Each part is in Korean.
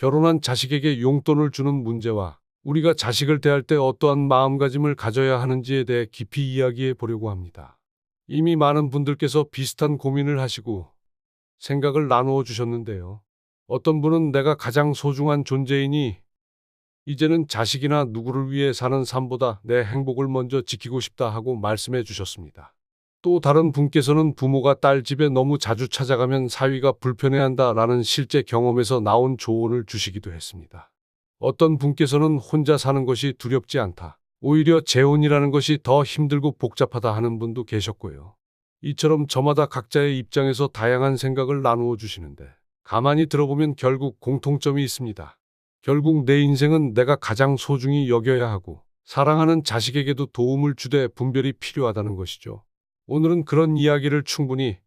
결혼한 자식에게 용돈을 주는 문제와 우리가 자식을 대할 때 어떠한 마음가짐을 가져야 하는지에 대해 깊이 이야기해 보려고 합니다. 이미 많은 분들께서 비슷한 고민을 하시고 생각을 나누어 주셨는데요. 어떤 분은 내가 가장 소중한 존재이니 이제는 자식이나 누구를 위해 사는 삶보다 내 행복을 먼저 지키고 싶다 하고 말씀해 주셨습니다. 또 다른 분께서는 부모가 딸 집에 너무 자주 찾아가면 사위가 불편해한다라는 실제 경험에서 나온 조언을 주시기도 했습니다. 어떤 분께서는 혼자 사는 것이 두렵지 않다. 오히려 재혼이라는 것이 더 힘들고 복잡하다 하는 분도 계셨고요. 이처럼 저마다 각자의 입장에서 다양한 생각을 나누어 주시는데 가만히 들어보면 결국 공통점이 있습니다. 결국 내 인생은 내가 가장 소중히 여겨야 하고 사랑하는 자식에게도 도움을 주되 분별이 필요하다는 것이죠. 오늘은 그런 이야기를 충분히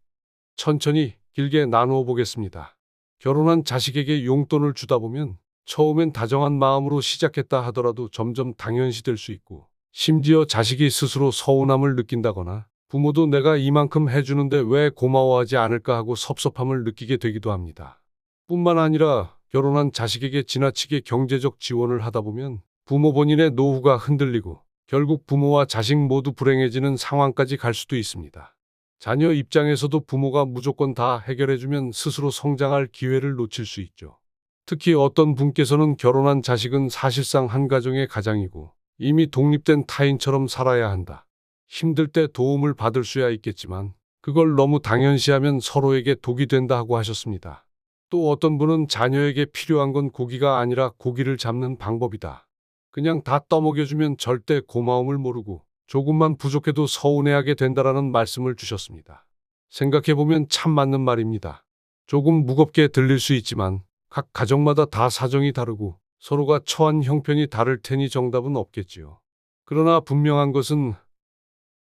천천히 길게 나누어 보겠습니다. 결혼한 자식에게 용돈을 주다 보면 처음엔 다정한 마음으로 시작했다 하더라도 점점 당연시될 수 있고 심지어 자식이 스스로 서운함을 느낀다거나 부모도 내가 이만큼 해주는데 왜 고마워하지 않을까 하고 섭섭함을 느끼게 되기도 합니다. 뿐만 아니라 결혼한 자식에게 지나치게 경제적 지원을 하다 보면 부모 본인의 노후가 흔들리고 결국 부모와 자식 모두 불행해지는 상황까지 갈 수도 있습니다. 자녀 입장에서도 부모가 무조건 다 해결해주면 스스로 성장할 기회를 놓칠 수 있죠. 특히 어떤 분께서는 결혼한 자식은 사실상 한 가정의 가장이고 이미 독립된 타인처럼 살아야 한다. 힘들 때 도움을 받을 수야 있겠지만 그걸 너무 당연시하면 서로에게 독이 된다 하고 하셨습니다. 또 어떤 분은 자녀에게 필요한 건 고기가 아니라 고기를 잡는 방법이다. 그냥 다 떠먹여주면 절대 고마움을 모르고 조금만 부족해도 서운해하게 된다라는 말씀을 주셨습니다. 생각해보면 참 맞는 말입니다. 조금 무겁게 들릴 수 있지만 각 가정마다 다 사정이 다르고 서로가 처한 형편이 다를 테니 정답은 없겠지요. 그러나 분명한 것은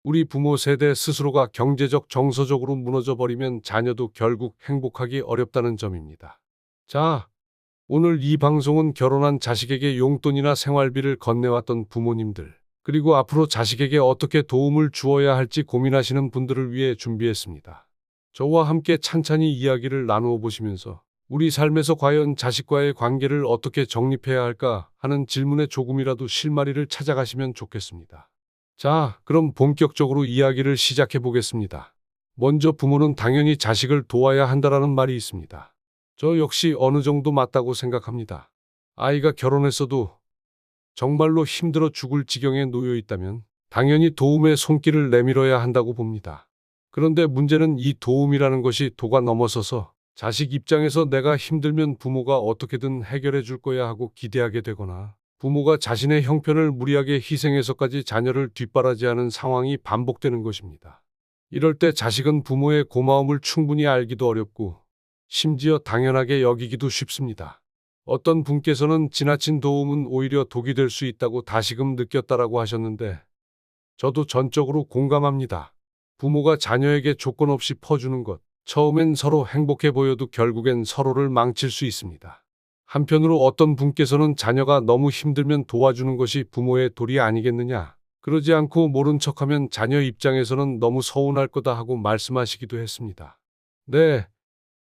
우리 부모 세대 스스로가 경제적 정서적으로 무너져 버리면 자녀도 결국 행복하기 어렵다는 점입니다. 자, 오늘 이 방송은 결혼한 자식에게 용돈이나 생활비를 건네왔던 부모님들, 그리고 앞으로 자식에게 어떻게 도움을 주어야 할지 고민하시는 분들을 위해 준비했습니다. 저와 함께 찬찬히 이야기를 나누어 보시면서 우리 삶에서 과연 자식과의 관계를 어떻게 정립해야 할까 하는 질문에 조금이라도 실마리를 찾아가시면 좋겠습니다. 자, 그럼 본격적으로 이야기를 시작해 보겠습니다. 먼저 부모는 당연히 자식을 도와야 한다라는 말이 있습니다. 저 역시 어느 정도 맞다고 생각합니다. 아이가 결혼했어도 정말로 힘들어 죽을 지경에 놓여 있다면 당연히 도움의 손길을 내밀어야 한다고 봅니다. 그런데 문제는 이 도움이라는 것이 도가 넘어서서 자식 입장에서 내가 힘들면 부모가 어떻게든 해결해 줄 거야 하고 기대하게 되거나 부모가 자신의 형편을 무리하게 희생해서까지 자녀를 뒷바라지하는 상황이 반복되는 것입니다. 이럴 때 자식은 부모의 고마움을 충분히 알기도 어렵고 심지어 당연하게 여기기도 쉽습니다. 어떤 분께서는 지나친 도움은 오히려 독이 될 수 있다고 다시금 느꼈다라고 하셨는데 저도 전적으로 공감합니다. 부모가 자녀에게 조건 없이 퍼주는 것, 처음엔 서로 행복해 보여도 결국엔 서로를 망칠 수 있습니다. 한편으로 어떤 분께서는 자녀가 너무 힘들면 도와주는 것이 부모의 도리 아니겠느냐. 그러지 않고 모른 척하면 자녀 입장에서는 너무 서운할 거다 하고 말씀하시기도 했습니다. 네,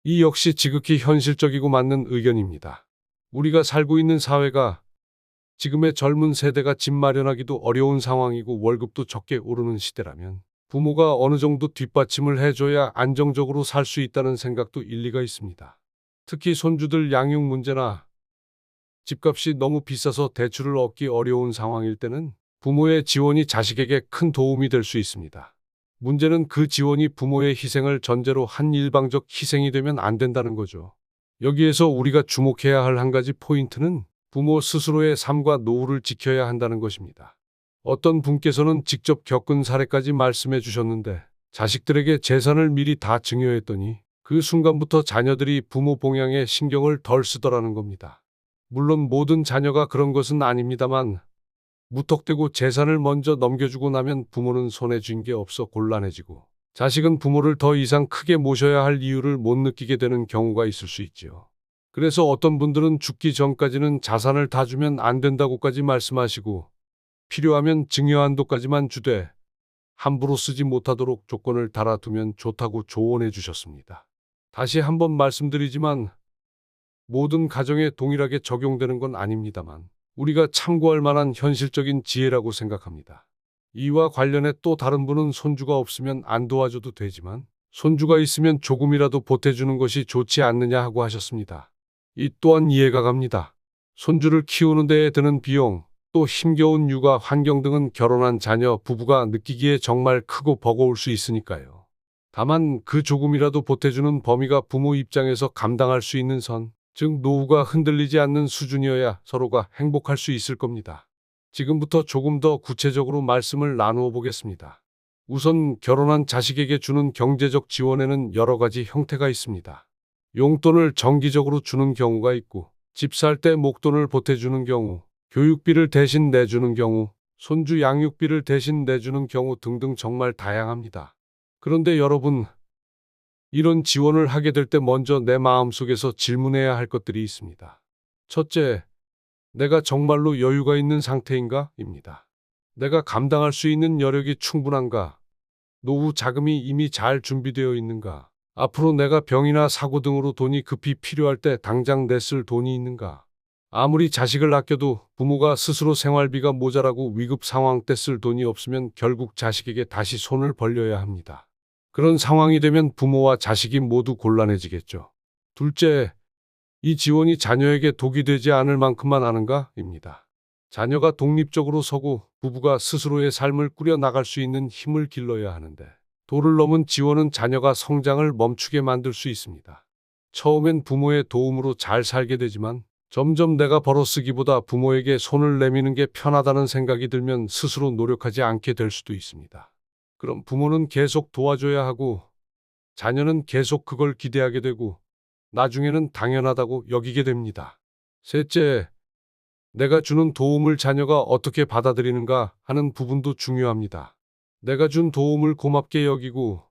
이 역시 지극히 현실적이고 맞는 의견입니다. 우리가 살고 있는 사회가 지금의 젊은 세대가 집 마련하기도 어려운 상황이고 월급도 적게 오르는 시대라면 부모가 어느 정도 뒷받침을 해줘야 안정적으로 살 수 있다는 생각도 일리가 있습니다. 특히 손주들 양육 문제나 집값이 너무 비싸서 대출을 얻기 어려운 상황일 때는 부모의 지원이 자식에게 큰 도움이 될 수 있습니다. 문제는 그 지원이 부모의 희생을 전제로 한 일방적 희생이 되면 안 된다는 거죠. 여기에서 우리가 주목해야 할 한 가지 포인트는 부모 스스로의 삶과 노후를 지켜야 한다는 것입니다. 어떤 분께서는 직접 겪은 사례까지 말씀해 주셨는데 자식들에게 재산을 미리 다 증여했더니 그 순간부터 자녀들이 부모 봉양에 신경을 덜 쓰더라는 겁니다. 물론 모든 자녀가 그런 것은 아닙니다만 무턱대고 재산을 먼저 넘겨주고 나면 부모는 손에 쥔 게 없어 곤란해지고 자식은 부모를 더 이상 크게 모셔야 할 이유를 못 느끼게 되는 경우가 있을 수 있지요. 그래서 어떤 분들은 죽기 전까지는 자산을 다 주면 안 된다고까지 말씀하시고 필요하면 증여 한도까지만 주되 함부로 쓰지 못하도록 조건을 달아두면 좋다고 조언해 주셨습니다. 다시 한번 말씀드리지만 모든 가정에 동일하게 적용되는 건 아닙니다만 우리가 참고할 만한 현실적인 지혜라고 생각합니다. 이와 관련해 또 다른 분은 손주가 없으면 안 도와줘도 되지만 손주가 있으면 조금이라도 보태주는 것이 좋지 않느냐 하고 하셨습니다. 이 또한 이해가 갑니다. 손주를 키우는 데에 드는 비용, 또 힘겨운 육아 환경 등은 결혼한 자녀 부부가 느끼기에 정말 크고 버거울 수 있으니까요. 다만 그 조금이라도 보태주는 범위가 부모 입장에서 감당할 수 있는 선, 즉 노후가 흔들리지 않는 수준이어야 서로가 행복할 수 있을 겁니다. 지금부터 조금 더 구체적으로 말씀을 나누어 보겠습니다. 우선 결혼한 자식에게 주는 경제적 지원에는 여러 가지 형태가 있습니다. 용돈을 정기적으로 주는 경우가 있고, 집 살 때 목돈을 보태주는 경우, 교육비를 대신 내주는 경우, 손주 양육비를 대신 내주는 경우 등등 정말 다양합니다. 그런데 여러분, 이런 지원을 하게 될 때 먼저 내 마음속에서 질문해야 할 것들이 있습니다. 첫째, 내가 정말로 여유가 있는 상태인가? 입니다. 내가 감당할 수 있는 여력이 충분한가? 노후 자금이 이미 잘 준비되어 있는가? 앞으로 내가 병이나 사고 등으로 돈이 급히 필요할 때 당장 냈을 돈이 있는가? 아무리 자식을 아껴도 부모가 스스로 생활비가 모자라고 위급 상황 때 쓸 돈이 없으면 결국 자식에게 다시 손을 벌려야 합니다. 그런 상황이 되면 부모와 자식이 모두 곤란해지겠죠. 둘째, 이 지원이 자녀에게 독이 되지 않을 만큼만 하는가? 입니다. 자녀가 독립적으로 서고 부부가 스스로의 삶을 꾸려 나갈 수 있는 힘을 길러야 하는데 도를 넘은 지원은 자녀가 성장을 멈추게 만들 수 있습니다. 처음엔 부모의 도움으로 잘 살게 되지만 점점 내가 벌어 쓰기보다 부모에게 손을 내미는 게 편하다는 생각이 들면 스스로 노력하지 않게 될 수도 있습니다. 그럼 부모는 계속 도와줘야 하고 자녀는 계속 그걸 기대하게 되고 나중에는 당연하다고 여기게 됩니다. 셋째, 내가 주는 도움을 자녀가 어떻게 받아들이는가 하는 부분도 중요합니다. 내가 준 도움을 고맙게 여기고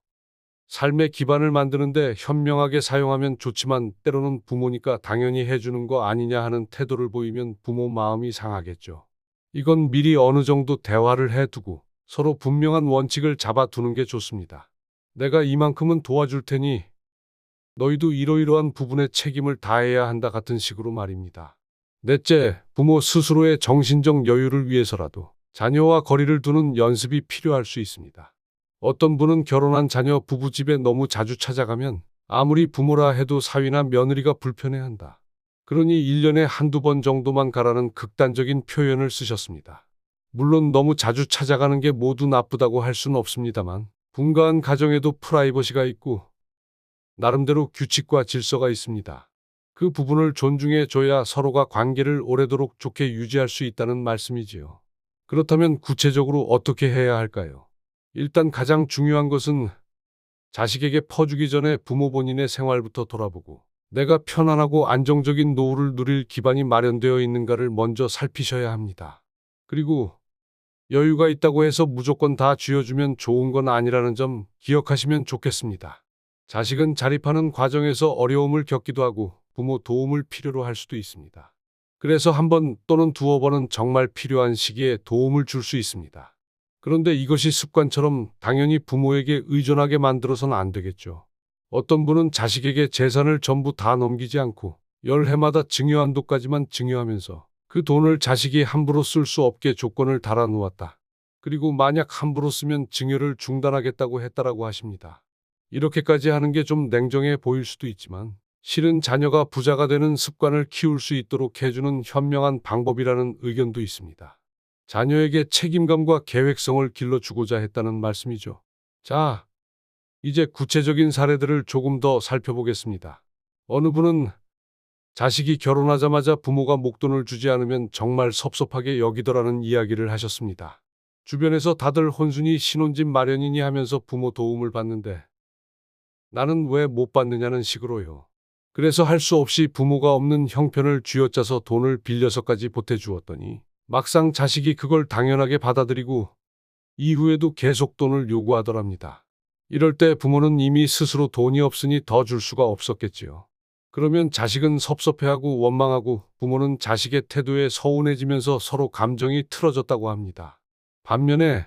삶의 기반을 만드는데 현명하게 사용하면 좋지만 때로는 부모니까 당연히 해주는 거 아니냐 하는 태도를 보이면 부모 마음이 상하겠죠. 이건 미리 어느 정도 대화를 해두고 서로 분명한 원칙을 잡아두는 게 좋습니다. 내가 이만큼은 도와줄 테니 너희도 이러이러한 부분에 책임을 다해야 한다 같은 식으로 말입니다. 넷째, 부모 스스로의 정신적 여유를 위해서라도 자녀와 거리를 두는 연습이 필요할 수 있습니다. 어떤 분은 결혼한 자녀 부부 집에 너무 자주 찾아가면 아무리 부모라 해도 사위나 며느리가 불편해한다. 그러니 1년에 한두 번 정도만 가라는 극단적인 표현을 쓰셨습니다. 물론 너무 자주 찾아가는 게 모두 나쁘다고 할 수는 없습니다만 분가한 가정에도 프라이버시가 있고 나름대로 규칙과 질서가 있습니다. 그 부분을 존중해 줘야 서로가 관계를 오래도록 좋게 유지할 수 있다는 말씀이지요. 그렇다면 구체적으로 어떻게 해야 할까요? 일단 가장 중요한 것은 자식에게 퍼주기 전에 부모 본인의 생활부터 돌아보고 내가 편안하고 안정적인 노후를 누릴 기반이 마련되어 있는가를 먼저 살피셔야 합니다. 그리고 여유가 있다고 해서 무조건 다 쥐어주면 좋은 건 아니라는 점 기억하시면 좋겠습니다. 자식은 자립하는 과정에서 어려움을 겪기도 하고 부모 도움을 필요로 할 수도 있습니다. 그래서 한 번 또는 두어 번은 정말 필요한 시기에 도움을 줄 수 있습니다. 그런데 이것이 습관처럼 당연히 부모에게 의존하게 만들어서는 안 되겠죠. 어떤 분은 자식에게 재산을 전부 다 넘기지 않고 열 해마다 증여한도까지만 증여하면서 그 돈을 자식이 함부로 쓸 수 없게 조건을 달아놓았다. 그리고 만약 함부로 쓰면 증여를 중단하겠다고 했다라고 하십니다. 이렇게까지 하는 게 좀 냉정해 보일 수도 있지만 실은 자녀가 부자가 되는 습관을 키울 수 있도록 해주는 현명한 방법이라는 의견도 있습니다. 자녀에게 책임감과 계획성을 길러주고자 했다는 말씀이죠. 자, 이제 구체적인 사례들을 조금 더 살펴보겠습니다. 어느 분은 자식이 결혼하자마자 부모가 목돈을 주지 않으면 정말 섭섭하게 여기더라는 이야기를 하셨습니다. 주변에서 다들 혼순이 신혼집 마련이니 하면서 부모 도움을 받는데 나는 왜 못 받느냐는 식으로요. 그래서 할 수 없이 부모가 없는 형편을 쥐어짜서 돈을 빌려서까지 보태주었더니 막상 자식이 그걸 당연하게 받아들이고 이후에도 계속 돈을 요구하더랍니다. 이럴 때 부모는 이미 스스로 돈이 없으니 더 줄 수가 없었겠지요. 그러면 자식은 섭섭해하고 원망하고 부모는 자식의 태도에 서운해지면서 서로 감정이 틀어졌다고 합니다. 반면에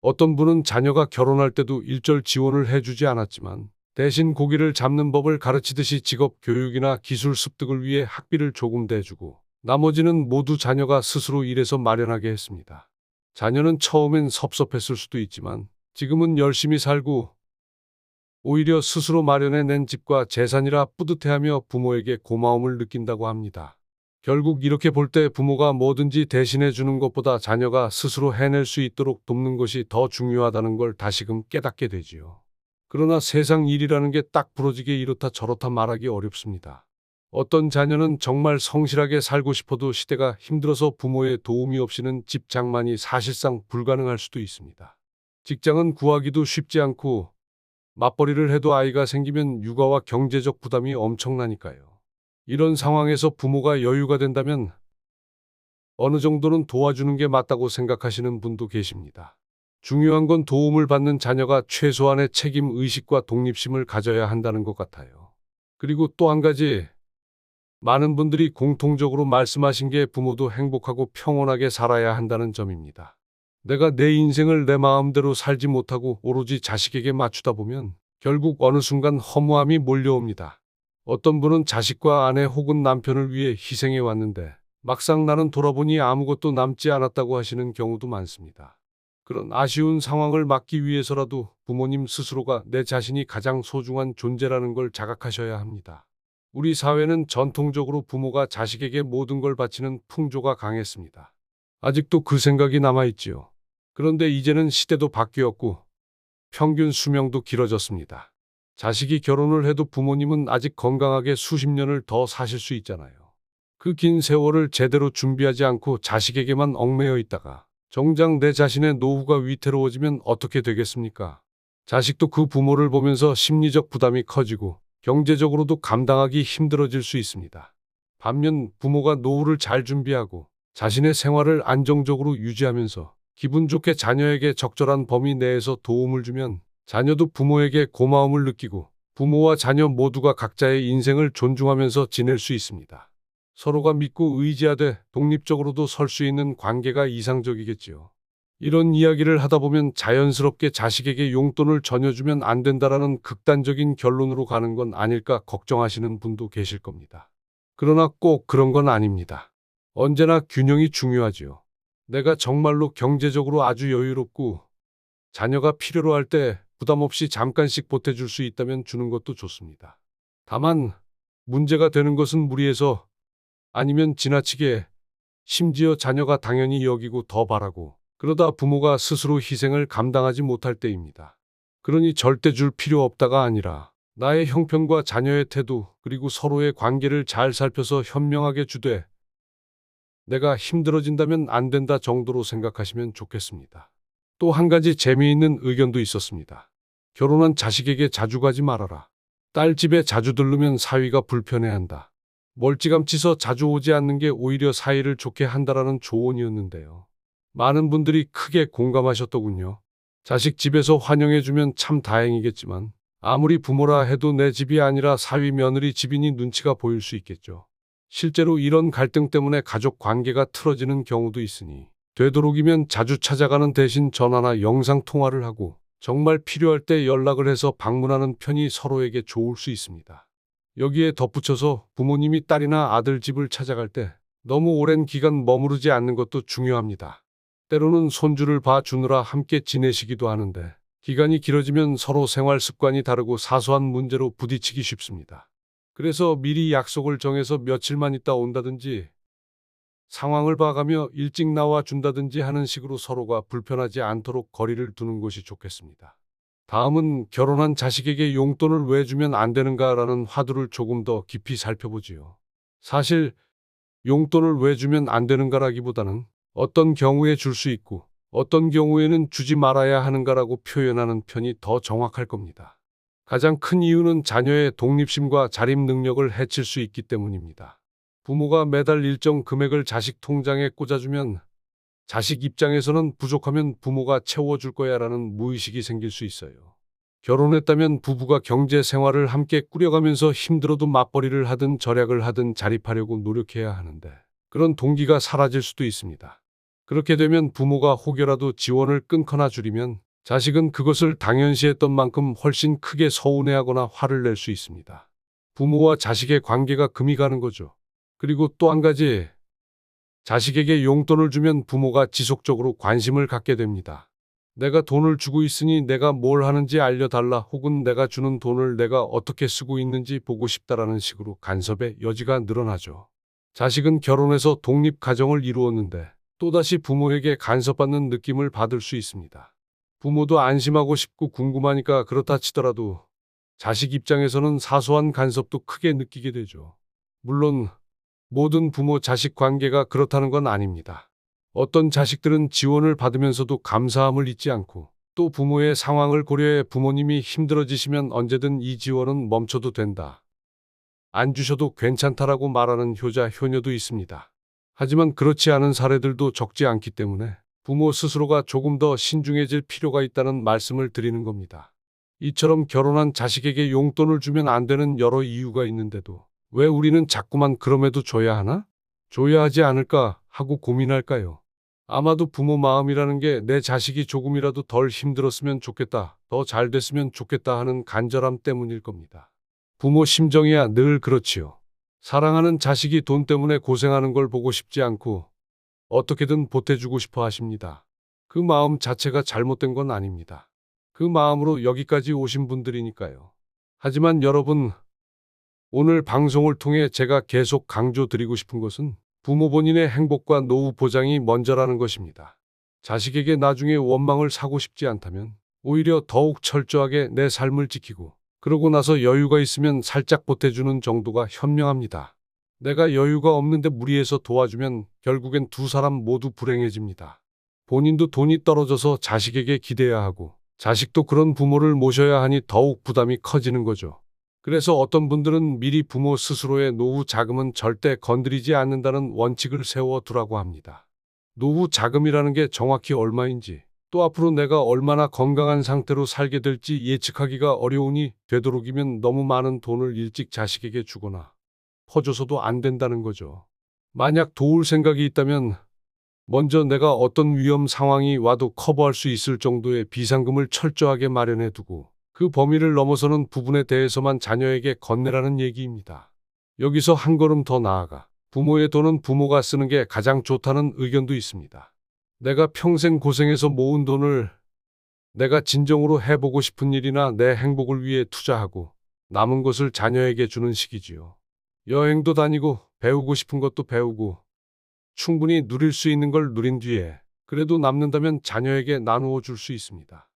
어떤 분은 자녀가 결혼할 때도 일절 지원을 해주지 않았지만 대신 고기를 잡는 법을 가르치듯이 직업 교육이나 기술 습득을 위해 학비를 조금 대주고 나머지는 모두 자녀가 스스로 일해서 마련하게 했습니다. 자녀는 처음엔 섭섭했을 수도 있지만 지금은 열심히 살고 오히려 스스로 마련해낸 집과 재산이라 뿌듯해하며 부모에게 고마움을 느낀다고 합니다. 결국 이렇게 볼 때 부모가 뭐든지 대신해 주는 것보다 자녀가 스스로 해낼 수 있도록 돕는 것이 더 중요하다는 걸 다시금 깨닫게 되지요. 그러나 세상 일이라는 게 딱 부러지게 이렇다 저렇다 말하기 어렵습니다. 어떤 자녀는 정말 성실하게 살고 싶어도 시대가 힘들어서 부모의 도움이 없이는 집 장만이 사실상 불가능할 수도 있습니다. 직장은 구하기도 쉽지 않고 맞벌이를 해도 아이가 생기면 육아와 경제적 부담이 엄청나니까요. 이런 상황에서 부모가 여유가 된다면 어느 정도는 도와주는 게 맞다고 생각하시는 분도 계십니다. 중요한 건 도움을 받는 자녀가 최소한의 책임 의식과 독립심을 가져야 한다는 것 같아요. 그리고 또 한 가지, 많은 분들이 공통적으로 말씀하신 게 부모도 행복하고 평온하게 살아야 한다는 점입니다. 내가 내 인생을 내 마음대로 살지 못하고 오로지 자식에게 맞추다 보면 결국 어느 순간 허무함이 몰려옵니다. 어떤 분은 자식과 아내 혹은 남편을 위해 희생해 왔는데 막상 나는 돌아보니 아무것도 남지 않았다고 하시는 경우도 많습니다. 그런 아쉬운 상황을 막기 위해서라도 부모님 스스로가 내 자신이 가장 소중한 존재라는 걸 자각하셔야 합니다. 우리 사회는 전통적으로 부모가 자식에게 모든 걸 바치는 풍조가 강했습니다. 아직도 그 생각이 남아있지요. 그런데 이제는 시대도 바뀌었고 평균 수명도 길어졌습니다. 자식이 결혼을 해도 부모님은 아직 건강하게 수십 년을 더 사실 수 있잖아요. 그 긴 세월을 제대로 준비하지 않고 자식에게만 얽매여 있다가 정작 내 자신의 노후가 위태로워지면 어떻게 되겠습니까? 자식도 그 부모를 보면서 심리적 부담이 커지고 경제적으로도 감당하기 힘들어질 수 있습니다. 반면 부모가 노후를 잘 준비하고 자신의 생활을 안정적으로 유지하면서 기분 좋게 자녀에게 적절한 범위 내에서 도움을 주면 자녀도 부모에게 고마움을 느끼고 부모와 자녀 모두가 각자의 인생을 존중하면서 지낼 수 있습니다. 서로가 믿고 의지하되 독립적으로도 설 수 있는 관계가 이상적이겠지요. 이런 이야기를 하다 보면 자연스럽게 자식에게 용돈을 전혀 주면 안 된다라는 극단적인 결론으로 가는 건 아닐까 걱정하시는 분도 계실 겁니다. 그러나 꼭 그런 건 아닙니다. 언제나 균형이 중요하지요. 내가 정말로 경제적으로 아주 여유롭고 자녀가 필요로 할 때 부담 없이 잠깐씩 보태줄 수 있다면 주는 것도 좋습니다. 다만 문제가 되는 것은 무리해서 아니면 지나치게 심지어 자녀가 당연히 여기고 더 바라고 그러다 부모가 스스로 희생을 감당하지 못할 때입니다. 그러니 절대 줄 필요 없다가 아니라 나의 형편과 자녀의 태도 그리고 서로의 관계를 잘 살펴서 현명하게 주되 내가 힘들어진다면 안 된다 정도로 생각하시면 좋겠습니다. 또 한 가지 재미있는 의견도 있었습니다. 결혼한 자식에게 자주 가지 말아라. 딸 집에 자주 들르면 사위가 불편해한다. 멀찌감치서 자주 오지 않는 게 오히려 사이를 좋게 한다라는 조언이었는데요. 많은 분들이 크게 공감하셨더군요. 자식 집에서 환영해주면 참 다행이겠지만 아무리 부모라 해도 내 집이 아니라 사위 며느리 집이니 눈치가 보일 수 있겠죠. 실제로 이런 갈등 때문에 가족 관계가 틀어지는 경우도 있으니 되도록이면 자주 찾아가는 대신 전화나 영상 통화를 하고 정말 필요할 때 연락을 해서 방문하는 편이 서로에게 좋을 수 있습니다. 여기에 덧붙여서 부모님이 딸이나 아들 집을 찾아갈 때 너무 오랜 기간 머무르지 않는 것도 중요합니다. 때로는 손주를 봐주느라 함께 지내시기도 하는데 기간이 길어지면 서로 생활 습관이 다르고 사소한 문제로 부딪히기 쉽습니다. 그래서 미리 약속을 정해서 며칠만 있다 온다든지 상황을 봐가며 일찍 나와 준다든지 하는 식으로 서로가 불편하지 않도록 거리를 두는 것이 좋겠습니다. 다음은 결혼한 자식에게 용돈을 왜 주면 안 되는가라는 화두를 조금 더 깊이 살펴보지요. 사실 용돈을 왜 주면 안 되는가라기보다는 어떤 경우에 줄 수 있고 어떤 경우에는 주지 말아야 하는가라고 표현하는 편이 더 정확할 겁니다. 가장 큰 이유는 자녀의 독립심과 자립 능력을 해칠 수 있기 때문입니다. 부모가 매달 일정 금액을 자식 통장에 꽂아주면 자식 입장에서는 부족하면 부모가 채워줄 거야라는 무의식이 생길 수 있어요. 결혼했다면 부부가 경제 생활을 함께 꾸려가면서 힘들어도 맞벌이를 하든 절약을 하든 자립하려고 노력해야 하는데 그런 동기가 사라질 수도 있습니다. 그렇게 되면 부모가 혹여라도 지원을 끊거나 줄이면 자식은 그것을 당연시했던 만큼 훨씬 크게 서운해하거나 화를 낼 수 있습니다. 부모와 자식의 관계가 금이 가는 거죠. 그리고 또 한 가지, 자식에게 용돈을 주면 부모가 지속적으로 관심을 갖게 됩니다. 내가 돈을 주고 있으니 내가 뭘 하는지 알려달라, 혹은 내가 주는 돈을 내가 어떻게 쓰고 있는지 보고 싶다라는 식으로 간섭의 여지가 늘어나죠. 자식은 결혼해서 독립 가정을 이루었는데 또다시 부모에게 간섭받는 느낌을 받을 수 있습니다. 부모도 안심하고 싶고 궁금하니까 그렇다 치더라도 자식 입장에서는 사소한 간섭도 크게 느끼게 되죠. 물론 모든 부모 자식 관계가 그렇다는 건 아닙니다. 어떤 자식들은 지원을 받으면서도 감사함을 잊지 않고, 또 부모의 상황을 고려해 부모님이 힘들어지시면 언제든 이 지원은 멈춰도 된다, 안 주셔도 괜찮다라고 말하는 효자, 효녀도 있습니다. 하지만 그렇지 않은 사례들도 적지 않기 때문에 부모 스스로가 조금 더 신중해질 필요가 있다는 말씀을 드리는 겁니다. 이처럼 결혼한 자식에게 용돈을 주면 안 되는 여러 이유가 있는데도 왜 우리는 자꾸만 그럼에도 줘야 하나? 줘야 하지 않을까 하고 고민할까요? 아마도 부모 마음이라는 게 내 자식이 조금이라도 덜 힘들었으면 좋겠다, 더 잘 됐으면 좋겠다 하는 간절함 때문일 겁니다. 부모 심정이야 늘 그렇지요. 사랑하는 자식이 돈 때문에 고생하는 걸 보고 싶지 않고 어떻게든 보태주고 싶어 하십니다. 그 마음 자체가 잘못된 건 아닙니다. 그 마음으로 여기까지 오신 분들이니까요. 하지만 여러분, 오늘 방송을 통해 제가 계속 강조드리고 싶은 것은 부모 본인의 행복과 노후 보장이 먼저라는 것입니다. 자식에게 나중에 원망을 사고 싶지 않다면 오히려 더욱 철저하게 내 삶을 지키고, 그러고 나서 여유가 있으면 살짝 보태주는 정도가 현명합니다. 내가 여유가 없는데 무리해서 도와주면 결국엔 두 사람 모두 불행해집니다. 본인도 돈이 떨어져서 자식에게 기대야 하고, 자식도 그런 부모를 모셔야 하니 더욱 부담이 커지는 거죠. 그래서 어떤 분들은 미리 부모 스스로의 노후 자금은 절대 건드리지 않는다는 원칙을 세워두라고 합니다. 노후 자금이라는 게 정확히 얼마인지, 또 앞으로 내가 얼마나 건강한 상태로 살게 될지 예측하기가 어려우니 되도록이면 너무 많은 돈을 일찍 자식에게 주거나 퍼줘서도 안 된다는 거죠. 만약 도울 생각이 있다면 먼저 내가 어떤 위험 상황이 와도 커버할 수 있을 정도의 비상금을 철저하게 마련해 두고, 그 범위를 넘어서는 부분에 대해서만 자녀에게 건네라는 얘기입니다. 여기서 한 걸음 더 나아가 부모의 돈은 부모가 쓰는 게 가장 좋다는 의견도 있습니다. 내가 평생 고생해서 모은 돈을 내가 진정으로 해보고 싶은 일이나 내 행복을 위해 투자하고 남은 것을 자녀에게 주는 식이지요. 여행도 다니고 배우고 싶은 것도 배우고 충분히 누릴 수 있는 걸 누린 뒤에 그래도 남는다면 자녀에게 나누어 줄 수 있습니다.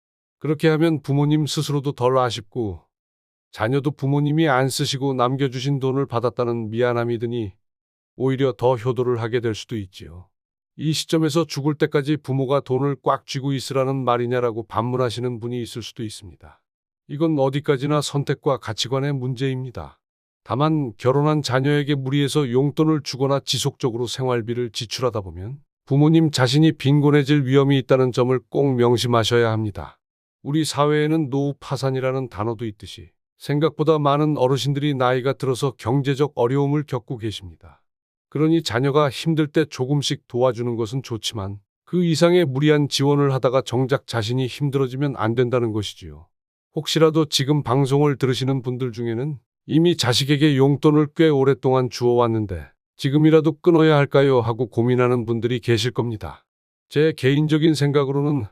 그렇게 하면 부모님 스스로도 덜 아쉽고 자녀도 부모님이 안 쓰시고 남겨주신 돈을 받았다는 미안함이 드니 오히려 더 효도를 하게 될 수도 있지요. 이 시점에서 죽을 때까지 부모가 돈을 꽉 쥐고 있으라는 말이냐라고 반문하시는 분이 있을 수도 있습니다. 이건 어디까지나 선택과 가치관의 문제입니다. 다만 결혼한 자녀에게 무리해서 용돈을 주거나 지속적으로 생활비를 지출하다 보면 부모님 자신이 빈곤해질 위험이 있다는 점을 꼭 명심하셔야 합니다. 우리 사회에는 노후 파산이라는 단어도 있듯이 생각보다 많은 어르신들이 나이가 들어서 경제적 어려움을 겪고 계십니다. 그러니 자녀가 힘들 때 조금씩 도와주는 것은 좋지만 그 이상의 무리한 지원을 하다가 정작 자신이 힘들어지면 안 된다는 것이지요. 혹시라도 지금 방송을 들으시는 분들 중에는 이미 자식에게 용돈을 꽤 오랫동안 주어왔는데 지금이라도 끊어야 할까요 하고 고민하는 분들이 계실 겁니다. 제 개인적인 생각으로는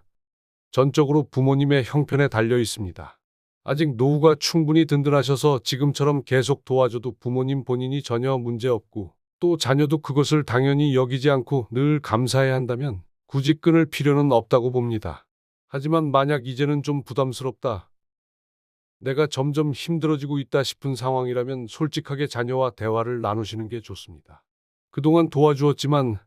전적으로 부모님의 형편에 달려 있습니다. 아직 노후가 충분히 든든하셔서 지금처럼 계속 도와줘도 부모님 본인이 전혀 문제 없고, 또 자녀도 그것을 당연히 여기지 않고 늘 감사해야 한다면 굳이 끊을 필요는 없다고 봅니다. 하지만 만약 이제는 좀 부담스럽다, 내가 점점 힘들어지고 있다 싶은 상황이라면 솔직하게 자녀와 대화를 나누시는 게 좋습니다. 그동안 도와주었지만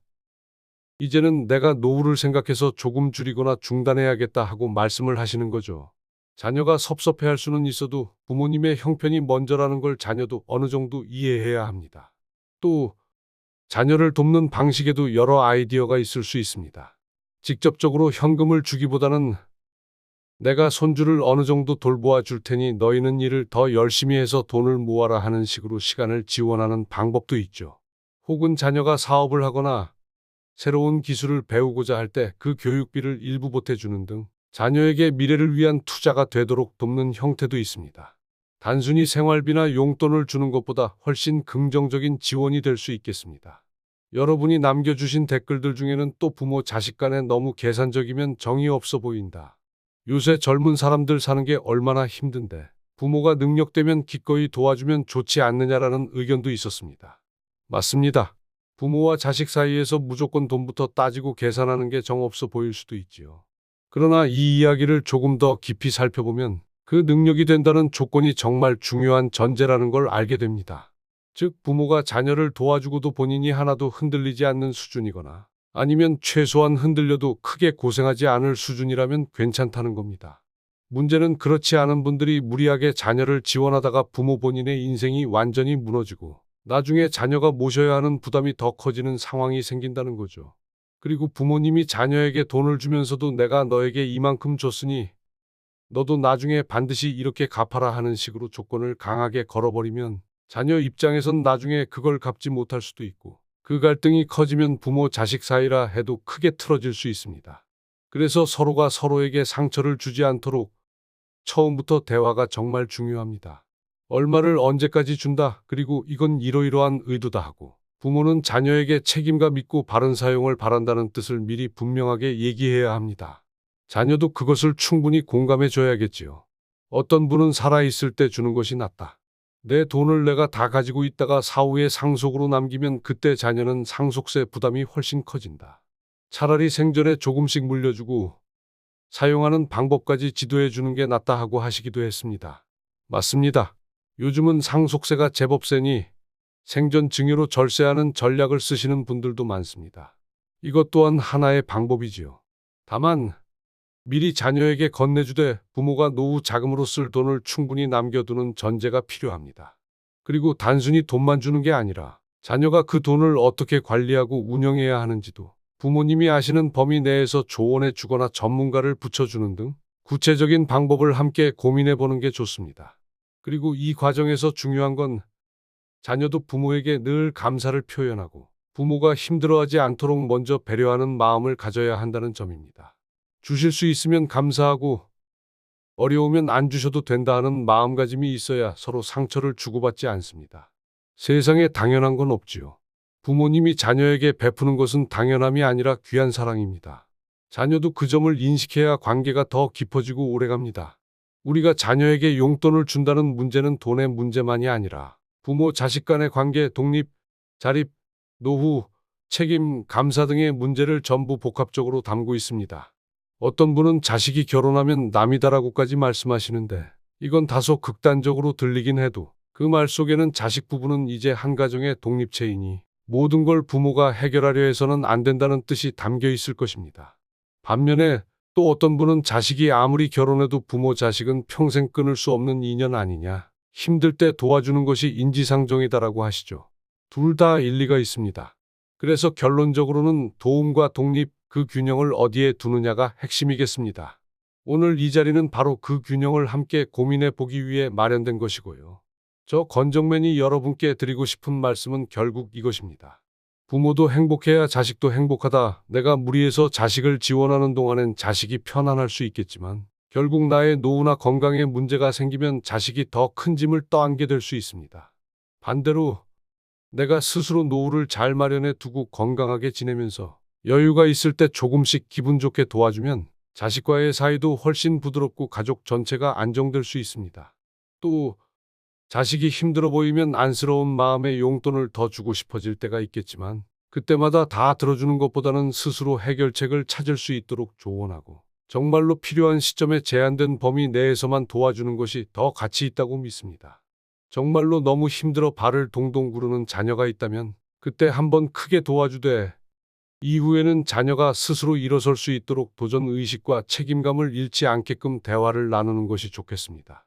이제는 내가 노후를 생각해서 조금 줄이거나 중단해야겠다 하고 말씀을 하시는 거죠. 자녀가 섭섭해할 수는 있어도 부모님의 형편이 먼저라는 걸 자녀도 어느 정도 이해해야 합니다. 또 자녀를 돕는 방식에도 여러 아이디어가 있을 수 있습니다. 직접적으로 현금을 주기보다는 내가 손주를 어느 정도 돌보아 줄 테니 너희는 일을 더 열심히 해서 돈을 모아라 하는 식으로 시간을 지원하는 방법도 있죠. 혹은 자녀가 사업을 하거나 새로운 기술을 배우고자 할 때 그 교육비를 일부 보태주는 등 자녀에게 미래를 위한 투자가 되도록 돕는 형태도 있습니다. 단순히 생활비나 용돈을 주는 것보다 훨씬 긍정적인 지원이 될 수 있겠습니다. 여러분이 남겨주신 댓글들 중에는 또 부모 자식 간에 너무 계산적이면 정이 없어 보인다. 요새 젊은 사람들 사는 게 얼마나 힘든데 부모가 능력되면 기꺼이 도와주면 좋지 않느냐라는 의견도 있었습니다. 맞습니다. 부모와 자식 사이에서 무조건 돈부터 따지고 계산하는 게 정없어 보일 수도 있지요. 그러나 이 이야기를 조금 더 깊이 살펴보면 그 능력이 된다는 조건이 정말 중요한 전제라는 걸 알게 됩니다. 즉, 부모가 자녀를 도와주고도 본인이 하나도 흔들리지 않는 수준이거나 아니면 최소한 흔들려도 크게 고생하지 않을 수준이라면 괜찮다는 겁니다. 문제는 그렇지 않은 분들이 무리하게 자녀를 지원하다가 부모 본인의 인생이 완전히 무너지고 나중에 자녀가 모셔야 하는 부담이 더 커지는 상황이 생긴다는 거죠. 그리고 부모님이 자녀에게 돈을 주면서도 내가 너에게 이만큼 줬으니 너도 나중에 반드시 이렇게 갚아라 하는 식으로 조건을 강하게 걸어버리면 자녀 입장에선 나중에 그걸 갚지 못할 수도 있고 그 갈등이 커지면 부모 자식 사이라 해도 크게 틀어질 수 있습니다. 그래서 서로가 서로에게 상처를 주지 않도록 처음부터 대화가 정말 중요합니다. 얼마를 언제까지 준다, 그리고 이건 이러이러한 의도다 하고 부모는 자녀에게 책임감 있고 바른 사용을 바란다는 뜻을 미리 분명하게 얘기해야 합니다. 자녀도 그것을 충분히 공감해 줘야겠지요. 어떤 분은 살아있을 때 주는 것이 낫다. 내 돈을 내가 다 가지고 있다가 사후에 상속으로 남기면 그때 자녀는 상속세 부담이 훨씬 커진다. 차라리 생전에 조금씩 물려주고 사용하는 방법까지 지도해 주는 게 낫다 하고 하시기도 했습니다. 맞습니다. 요즘은 상속세가 제법 세니 생전 증여로 절세하는 전략을 쓰시는 분들도 많습니다. 이것 또한 하나의 방법이지요. 다만 미리 자녀에게 건네주되 부모가 노후 자금으로 쓸 돈을 충분히 남겨두는 전제가 필요합니다. 그리고 단순히 돈만 주는 게 아니라 자녀가 그 돈을 어떻게 관리하고 운영해야 하는지도 부모님이 아시는 범위 내에서 조언해 주거나 전문가를 붙여주는 등 구체적인 방법을 함께 고민해 보는 게 좋습니다. 그리고 이 과정에서 중요한 건 자녀도 부모에게 늘 감사를 표현하고 부모가 힘들어하지 않도록 먼저 배려하는 마음을 가져야 한다는 점입니다. 주실 수 있으면 감사하고 어려우면 안 주셔도 된다 하는 마음가짐이 있어야 서로 상처를 주고받지 않습니다. 세상에 당연한 건 없지요. 부모님이 자녀에게 베푸는 것은 당연함이 아니라 귀한 사랑입니다. 자녀도 그 점을 인식해야 관계가 더 깊어지고 오래갑니다. 우리가 자녀에게 용돈을 준다는 문제는 돈의 문제만이 아니라 부모 자식 간의 관계, 독립, 자립, 노후, 책임, 감사 등의 문제를 전부 복합적으로 담고 있습니다. 어떤 분은 자식이 결혼하면 남이다라고까지 말씀하시는데 이건 다소 극단적으로 들리긴 해도 그 말 속에는 자식 부부는 이제 한 가정의 독립체이니 모든 걸 부모가 해결하려 해서는 안 된다는 뜻이 담겨 있을 것입니다. 반면에 또 어떤 분은 자식이 아무리 결혼해도 부모 자식은 평생 끊을 수 없는 인연 아니냐, 힘들 때 도와주는 것이 인지상정이다라고 하시죠. 둘 다 일리가 있습니다. 그래서 결론적으로는 도움과 독립, 그 균형을 어디에 두느냐가 핵심이겠습니다. 오늘 이 자리는 바로 그 균형을 함께 고민해 보기 위해 마련된 것이고요. 저 건정맨이 여러분께 드리고 싶은 말씀은 결국 이것입니다. 부모도 행복해야 자식도 행복하다. 내가 무리해서 자식을 지원하는 동안엔 자식이 편안할 수 있겠지만 결국 나의 노후나 건강에 문제가 생기면 자식이 더 큰 짐을 떠안게 될 수 있습니다. 반대로 내가 스스로 노후를 잘 마련해 두고 건강하게 지내면서 여유가 있을 때 조금씩 기분 좋게 도와주면 자식과의 사이도 훨씬 부드럽고 가족 전체가 안정될 수 있습니다. 또 자식이 힘들어 보이면 안쓰러운 마음에 용돈을 더 주고 싶어질 때가 있겠지만 그때마다 다 들어주는 것보다는 스스로 해결책을 찾을 수 있도록 조언하고 정말로 필요한 시점에 제한된 범위 내에서만 도와주는 것이 더 가치 있다고 믿습니다. 정말로 너무 힘들어 발을 동동 구르는 자녀가 있다면 그때 한번 크게 도와주되 이후에는 자녀가 스스로 일어설 수 있도록 도전 의식과 책임감을 잃지 않게끔 대화를 나누는 것이 좋겠습니다.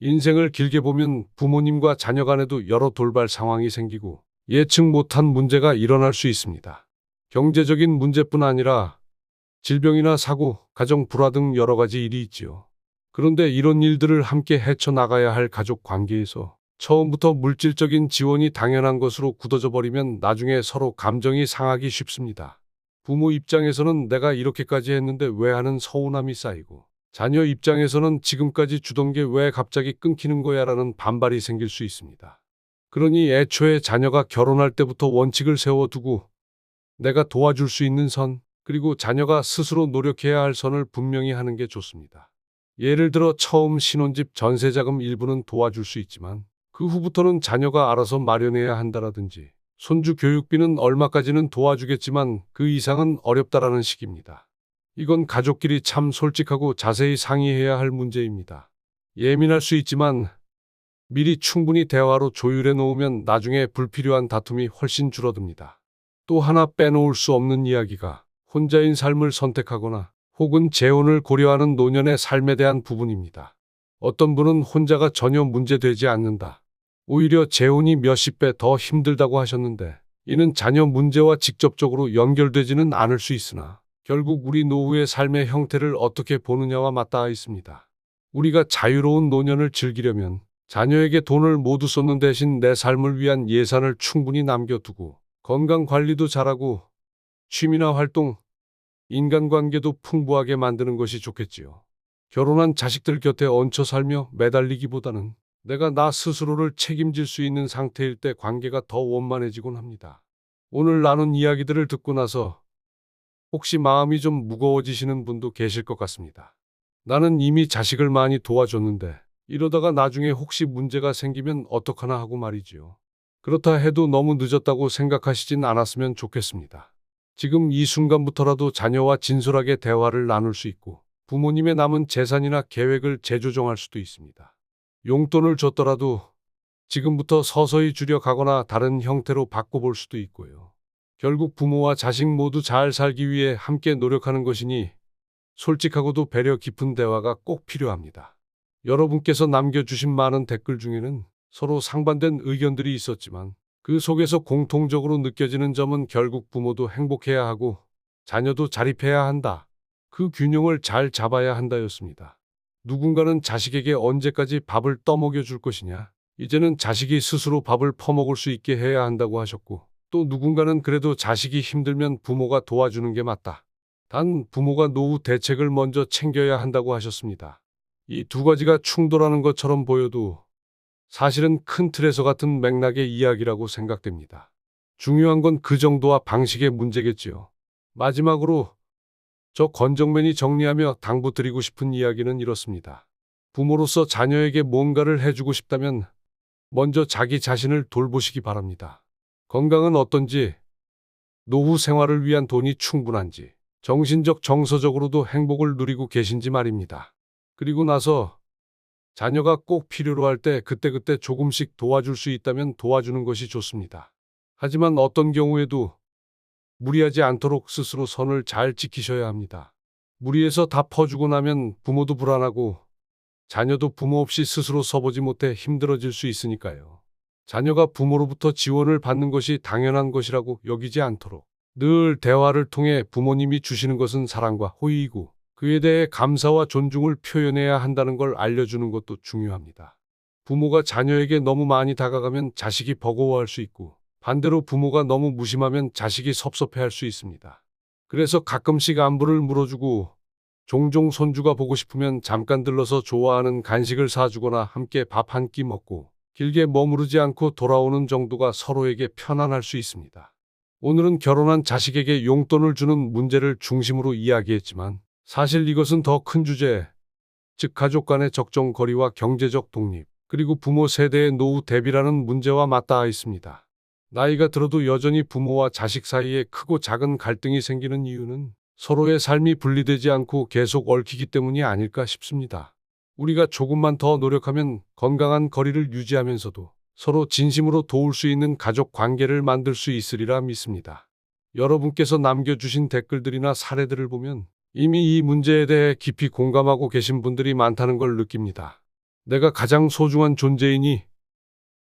인생을 길게 보면 부모님과 자녀 간에도 여러 돌발 상황이 생기고 예측 못한 문제가 일어날 수 있습니다. 경제적인 문제뿐 아니라 질병이나 사고, 가정 불화 등 여러 가지 일이 있지요. 그런데 이런 일들을 함께 헤쳐나가야 할 가족 관계에서 처음부터 물질적인 지원이 당연한 것으로 굳어져 버리면 나중에 서로 감정이 상하기 쉽습니다. 부모 입장에서는 내가 이렇게까지 했는데 왜 하는 서운함이 쌓이고, 자녀 입장에서는 지금까지 주던 게 왜 갑자기 끊기는 거야라는 반발이 생길 수 있습니다. 그러니 애초에 자녀가 결혼할 때부터 원칙을 세워두고 내가 도와줄 수 있는 선, 그리고 자녀가 스스로 노력해야 할 선을 분명히 하는 게 좋습니다. 예를 들어 처음 신혼집 전세자금 일부는 도와줄 수 있지만 그 후부터는 자녀가 알아서 마련해야 한다라든지, 손주 교육비는 얼마까지는 도와주겠지만 그 이상은 어렵다라는 식입니다. 이건 가족끼리 참 솔직하고 자세히 상의해야 할 문제입니다. 예민할 수 있지만 미리 충분히 대화로 조율해 놓으면 나중에 불필요한 다툼이 훨씬 줄어듭니다. 또 하나 빼놓을 수 없는 이야기가 혼자인 삶을 선택하거나 혹은 재혼을 고려하는 노년의 삶에 대한 부분입니다. 어떤 분은 혼자가 전혀 문제되지 않는다, 오히려 재혼이 몇십 배 더 힘들다고 하셨는데, 이는 자녀 문제와 직접적으로 연결되지는 않을 수 있으나 결국 우리 노후의 삶의 형태를 어떻게 보느냐와 맞닿아 있습니다. 우리가 자유로운 노년을 즐기려면 자녀에게 돈을 모두 쏟는 대신 내 삶을 위한 예산을 충분히 남겨두고 건강 관리도 잘하고 취미나 활동, 인간관계도 풍부하게 만드는 것이 좋겠지요. 결혼한 자식들 곁에 얹혀 살며 매달리기보다는 내가 나 스스로를 책임질 수 있는 상태일 때 관계가 더 원만해지곤 합니다. 오늘 나눈 이야기들을 듣고 나서 혹시 마음이 좀 무거워지시는 분도 계실 것 같습니다. 나는 이미 자식을 많이 도와줬는데 이러다가 나중에 혹시 문제가 생기면 어떡하나 하고 말이지요. 그렇다 해도 너무 늦었다고 생각하시진 않았으면 좋겠습니다. 지금 이 순간부터라도 자녀와 진솔하게 대화를 나눌 수 있고 부모님의 남은 재산이나 계획을 재조정할 수도 있습니다. 용돈을 줬더라도 지금부터 서서히 줄여가거나 다른 형태로 바꿔볼 수도 있고요. 결국 부모와 자식 모두 잘 살기 위해 함께 노력하는 것이니 솔직하고도 배려 깊은 대화가 꼭 필요합니다. 여러분께서 남겨주신 많은 댓글 중에는 서로 상반된 의견들이 있었지만 그 속에서 공통적으로 느껴지는 점은 결국 부모도 행복해야 하고 자녀도 자립해야 한다, 그 균형을 잘 잡아야 한다였습니다. 누군가는 자식에게 언제까지 밥을 떠먹여 줄 것이냐, 이제는 자식이 스스로 밥을 퍼먹을 수 있게 해야 한다고 하셨고, 또 누군가는 그래도 자식이 힘들면 부모가 도와주는 게 맞다, 단 부모가 노후 대책을 먼저 챙겨야 한다고 하셨습니다. 이 두 가지가 충돌하는 것처럼 보여도 사실은 큰 틀에서 같은 맥락의 이야기라고 생각됩니다. 중요한 건 그 정도와 방식의 문제겠지요. 마지막으로 저 건정맨이 정리하며 당부드리고 싶은 이야기는 이렇습니다. 부모로서 자녀에게 뭔가를 해주고 싶다면 먼저 자기 자신을 돌보시기 바랍니다. 건강은 어떤지, 노후 생활을 위한 돈이 충분한지, 정신적 정서적으로도 행복을 누리고 계신지 말입니다. 그리고 나서 자녀가 꼭 필요로 할 때 그때그때 조금씩 도와줄 수 있다면 도와주는 것이 좋습니다. 하지만 어떤 경우에도 무리하지 않도록 스스로 선을 잘 지키셔야 합니다. 무리해서 다 퍼주고 나면 부모도 불안하고 자녀도 부모 없이 스스로 서보지 못해 힘들어질 수 있으니까요. 자녀가 부모로부터 지원을 받는 것이 당연한 것이라고 여기지 않도록 늘 대화를 통해 부모님이 주시는 것은 사랑과 호의이고 그에 대해 감사와 존중을 표현해야 한다는 걸 알려주는 것도 중요합니다. 부모가 자녀에게 너무 많이 다가가면 자식이 버거워할 수 있고 반대로 부모가 너무 무심하면 자식이 섭섭해할 수 있습니다. 그래서 가끔씩 안부를 물어주고 종종 손주가 보고 싶으면 잠깐 들러서 좋아하는 간식을 사주거나 함께 밥 한 끼 먹고 길게 머무르지 않고 돌아오는 정도가 서로에게 편안할 수 있습니다. 오늘은 결혼한 자식에게 용돈을 주는 문제를 중심으로 이야기했지만 사실 이것은 더 큰 주제, 즉 가족 간의 적정 거리와 경제적 독립, 그리고 부모 세대의 노후 대비라는 문제와 맞닿아 있습니다. 나이가 들어도 여전히 부모와 자식 사이에 크고 작은 갈등이 생기는 이유는 서로의 삶이 분리되지 않고 계속 얽히기 때문이 아닐까 싶습니다. 우리가 조금만 더 노력하면 건강한 거리를 유지하면서도 서로 진심으로 도울 수 있는 가족 관계를 만들 수 있으리라 믿습니다. 여러분께서 남겨주신 댓글들이나 사례들을 보면 이미 이 문제에 대해 깊이 공감하고 계신 분들이 많다는 걸 느낍니다. 내가 가장 소중한 존재이니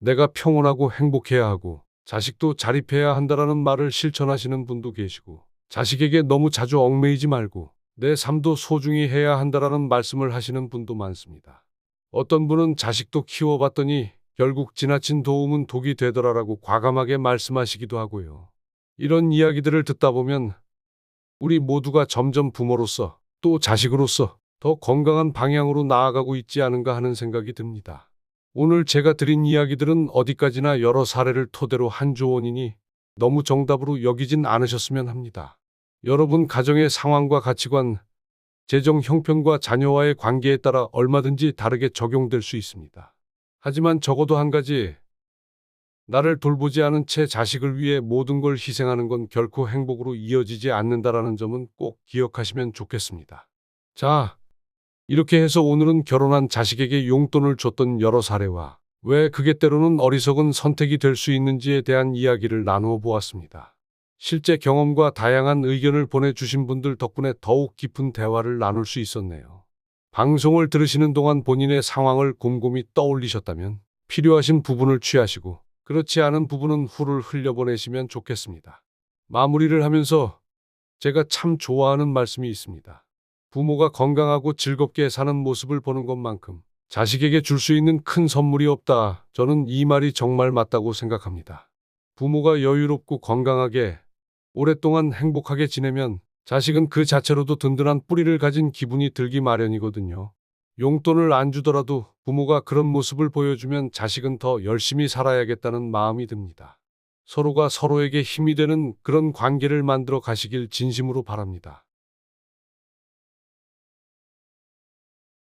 내가 평온하고 행복해야 하고 자식도 자립해야 한다라는 말을 실천하시는 분도 계시고 자식에게 너무 자주 얽매이지 말고 내 삶도 소중히 해야 한다라는 말씀을 하시는 분도 많습니다. 어떤 분은 자식도 키워봤더니 결국 지나친 도움은 독이 되더라라고 과감하게 말씀하시기도 하고요. 이런 이야기들을 듣다 보면 우리 모두가 점점 부모로서 또 자식으로서 더 건강한 방향으로 나아가고 있지 않은가 하는 생각이 듭니다. 오늘 제가 드린 이야기들은 어디까지나 여러 사례를 토대로 한 조언이니 너무 정답으로 여기진 않으셨으면 합니다. 여러분 가정의 상황과 가치관, 재정 형편과 자녀와의 관계에 따라 얼마든지 다르게 적용될 수 있습니다. 하지만 적어도 한 가지, 나를 돌보지 않은 채 자식을 위해 모든 걸 희생하는 건 결코 행복으로 이어지지 않는다라는 점은 꼭 기억하시면 좋겠습니다. 자, 이렇게 해서 오늘은 결혼한 자식에게 용돈을 줬던 여러 사례와 왜 그게 때로는 어리석은 선택이 될 수 있는지에 대한 이야기를 나누어 보았습니다. 실제 경험과 다양한 의견을 보내주신 분들 덕분에 더욱 깊은 대화를 나눌 수 있었네요. 방송을 들으시는 동안 본인의 상황을 곰곰이 떠올리셨다면 필요하신 부분을 취하시고 그렇지 않은 부분은 후를 흘려보내시면 좋겠습니다. 마무리를 하면서 제가 참 좋아하는 말씀이 있습니다. 부모가 건강하고 즐겁게 사는 모습을 보는 것만큼 자식에게 줄 수 있는 큰 선물이 없다. 저는 이 말이 정말 맞다고 생각합니다. 부모가 여유롭고 건강하게 오랫동안 행복하게 지내면 자식은 그 자체로도 든든한 뿌리를 가진 기분이 들기 마련이거든요. 용돈을 안 주더라도 부모가 그런 모습을 보여주면 자식은 더 열심히 살아야겠다는 마음이 듭니다. 서로가 서로에게 힘이 되는 그런 관계를 만들어 가시길 진심으로 바랍니다.